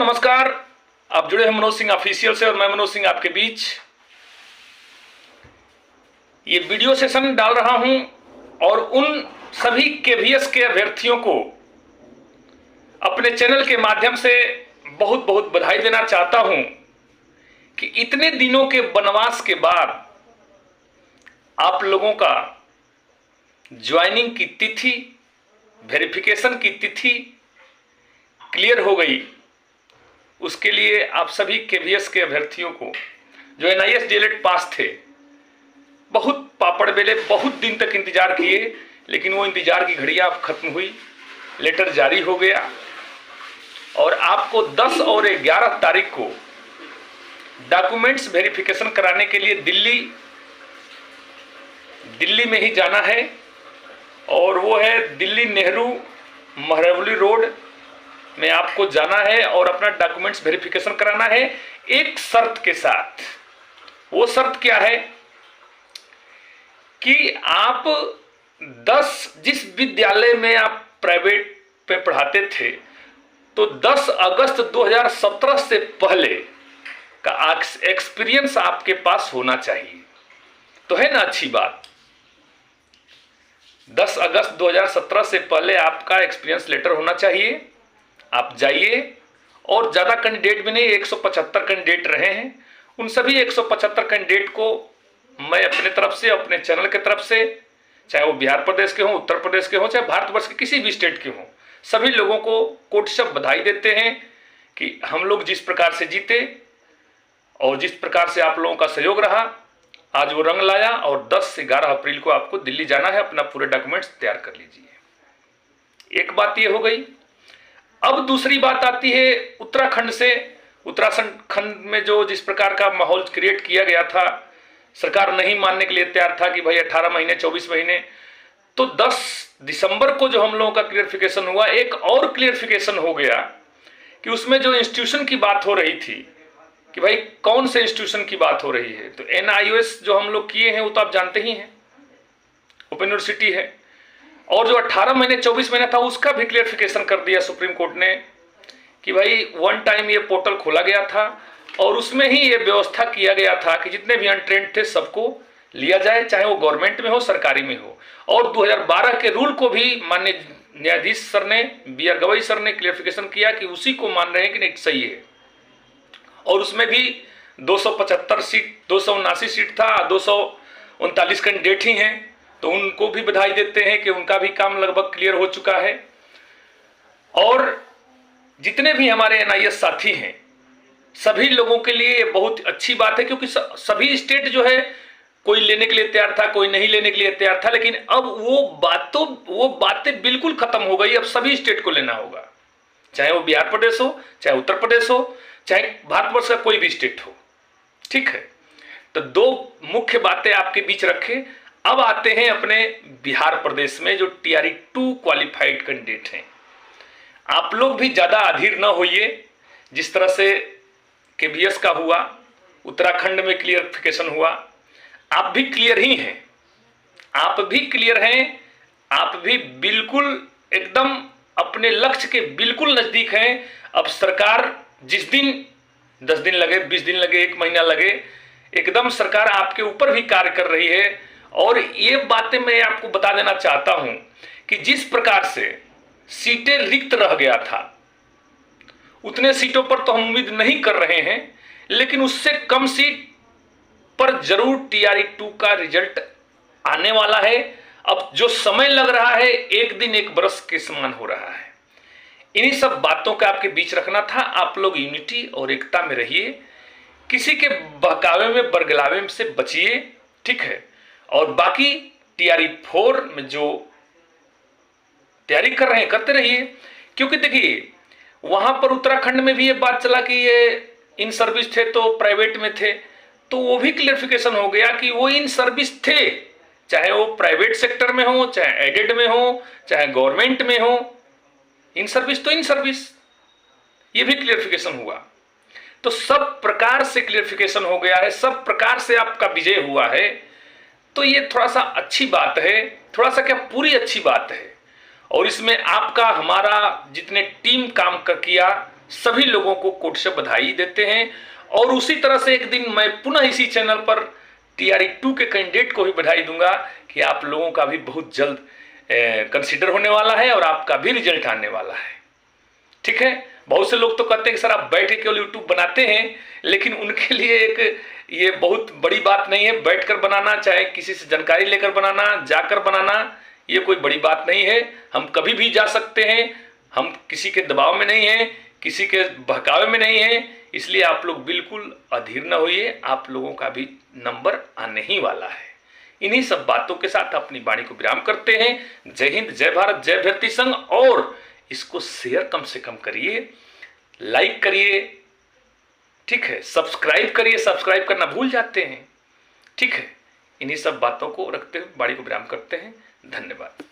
नमस्कार। आप जुड़े हैं मनोज सिंह ऑफिशियल से और मैं मनोज सिंह आपके बीच ये वीडियो सेशन डाल रहा हूं और उन सभी केवीएस के अभ्यर्थियों को अपने चैनल के माध्यम से बहुत बहुत बधाई देना चाहता हूं कि इतने दिनों के वनवास के बाद आप लोगों का ज्वाइनिंग की तिथि, वेरिफिकेशन की तिथि क्लियर हो गई। उसके लिए आप सभी केवीएस के अभ्यर्थियों को जो एनआईएस डीएलएड पास थे, बहुत पापड़ बेले, बहुत दिन तक इंतजार किए, लेकिन वो इंतजार की घड़ियां अब खत्म हुई। लेटर जारी हो गया और आपको 10 और 11 तारीख को डॉक्यूमेंट्स वेरिफिकेशन कराने के लिए दिल्ली में ही जाना है और वो है दिल्ली नेहरू महरौली रोड में आपको जाना है और अपना डॉक्यूमेंट्स वेरिफिकेशन कराना है एक शर्त के साथ। वो शर्त क्या है कि आप 10 जिस विद्यालय में आप प्राइवेट पे पढ़ाते थे तो 10 अगस्त 2017 से पहले का एक्सपीरियंस आपके पास होना चाहिए। तो है ना अच्छी बात, 10 अगस्त 2017 से पहले आपका एक्सपीरियंस लेटर होना चाहिए। आप जाइए और ज़्यादा कैंडिडेट भी नहीं, 175 कैंडिडेट रहे हैं। उन सभी 175 कैंडिडेट को मैं अपने तरफ से, अपने चैनल के तरफ से, चाहे वो बिहार प्रदेश के हों, उत्तर प्रदेश के हों, चाहे भारतवर्ष के किसी भी स्टेट के हों, सभी लोगों को कोटि बधाई देते हैं कि हम लोग जिस प्रकार से जीते और जिस प्रकार से आप लोगों का सहयोग रहा, आज वो रंग लाया और 10 से 11 अप्रैल को आपको दिल्ली जाना है। अपना पूरे डॉक्यूमेंट्स तैयार कर लीजिए। एक बात ये हो गई। अब दूसरी बात आती है उत्तराखंड से। उत्तराखंड में जो जिस प्रकार का माहौल क्रिएट किया गया था, सरकार नहीं मानने के लिए तैयार था कि भाई 18 महीने 24 महीने। तो 10 दिसंबर को जो हम लोगों का क्लियरिफिकेशन हुआ, एक और क्लियरिफिकेशन हो गया कि उसमें जो इंस्टीट्यूशन की बात हो रही थी कि भाई कौन से इंस्टीट्यूशन की बात हो रही है, तो एनआईओएस जो हम लोग किए हैं वो तो आप जानते ही हैं, ओपन यूनिवर्सिटी है। और जो 18 महीने 24 महीना था उसका भी क्लियरिफिकेशन कर दिया सुप्रीम कोर्ट ने कि भाई वन टाइम ये पोर्टल खोला गया था और उसमें ही ये व्यवस्था किया गया था कि जितने भी अनट्रेंड थे सबको लिया जाए, चाहे वो गवर्नमेंट में हो, सरकारी में हो। और 2012 के रूल को भी माननीय न्यायाधीश सर ने, बी आर गवई सर ने क्लियरिफिकेशन किया कि उसी को मान रहे हैं कि नहीं सही है। और उसमें भी 275 सीट, 279 सीट था, 239 कैंडिडेट ही हैं, तो उनको भी बधाई देते हैं कि उनका भी काम लगभग क्लियर हो चुका है। और जितने भी हमारे एनआईएस साथी हैं, सभी लोगों के लिए ये बहुत अच्छी बात है, क्योंकि सभी स्टेट जो है, कोई लेने के लिए तैयार था, कोई नहीं लेने के लिए तैयार था, लेकिन अब वो बातें बिल्कुल खत्म हो गई। अब सभी स्टेट को लेना होगा, चाहे वो बिहार प्रदेश हो, चाहे उत्तर प्रदेश हो, चाहे भारतवर्ष का कोई भी स्टेट हो। ठीक है, तो 2 मुख्य बातें आपके बीच रखें। अब आते हैं अपने बिहार प्रदेश में जो टीआरई 2 क्वालिफाइड कैंडिडेट हैं। आप लोग भी ज़्यादा अधीर न होइए। जिस तरह से केवीएस का हुआ, उत्तराखंड में क्लियरिफिकेशन हुआ, आप भी क्लियर ही हैं, आप भी क्लियर हैं, आप भी बिल्कुल एकदम अपने लक्ष्य के बिल्कुल नज़दीक हैं। अब सरकार जिस दिन 10 दिन लगे, 20 दिन लगे, 1 महीना लगे, एकदम सरकार आपके ऊपर भी कार्य कर रही है। और ये बातें मैं आपको बता देना चाहता हूं कि जिस प्रकार से सीटें रिक्त रह गया था, उतने सीटों पर तो हम उम्मीद नहीं कर रहे हैं, लेकिन उससे कम सीट पर जरूर टीआरई 2 का रिजल्ट आने वाला है। अब जो समय लग रहा है, एक दिन एक बरस के समान हो रहा है। इन्हीं सब बातों का आपके बीच रखना था। आप लोग यूनिटी और एकता में रहिए, किसी के बहकावे में, बरगलावे से बचिए। ठीक है, और बाकी टीआरई 4 में जो तैयारी कर रहे हैं करते रहिए, क्योंकि देखिए वहां पर उत्तराखंड में भी ये बात चला कि ये इन सर्विस थे तो प्राइवेट में थे, तो वो भी क्लियरिफिकेशन हो गया कि वो इन सर्विस थे, चाहे वो प्राइवेट सेक्टर में हो, चाहे एडेड में हो, चाहे गवर्नमेंट में हो। इन सर्विस तो इन सर्विस, ये भी क्लियरिफिकेशन हुआ। तो सब प्रकार से क्लियरिफिकेशन हो गया है, सब प्रकार से आपका विजय हुआ है। तो ये थोड़ा सा अच्छी बात है, थोड़ा सा क्या पूरी अच्छी बात है। और इसमें आपका, हमारा जितने टीम काम किया, सभी लोगों को कोर्ट से बधाई देते हैं। और उसी तरह से एक दिन मैं पुनः इसी चैनल पर TRE-2 के कैंडिडेट को भी बधाई दूंगा कि आप लोगों का भी बहुत जल्द कंसीडर होने वाला है और आपका भी रिजल्ट आने वाला है। ठीक है, बहुत से लोग तो कहते हैं कि सर आप बैठ के केवल यूट्यूब बनाते हैं, लेकिन उनके लिए एक ये बहुत बड़ी बात नहीं है। बैठकर बनाना, चाहे किसी से जानकारी लेकर बनाना, जाकर बनाना, ये कोई बड़ी बात नहीं है। हम कभी भी जा सकते हैं, हम किसी के दबाव में नहीं हैं, किसी के बहकावे में नहीं हैं। इसलिए आप लोग बिल्कुल अधीर न होइए, आप लोगों का भी नंबर आने ही वाला है। इन्हीं सब बातों के साथ अपनी वाणी को विराम करते हैं। जय हिंद, जय भारत, जय भारती संघ। और इसको शेयर कम से कम करिए, लाइक करिए, ठीक है, सब्सक्राइब करिए, सब्सक्राइब करना भूल जाते हैं। ठीक है, इन्हीं सब बातों को रखते हुए वाणी को विराम करते हैं। धन्यवाद।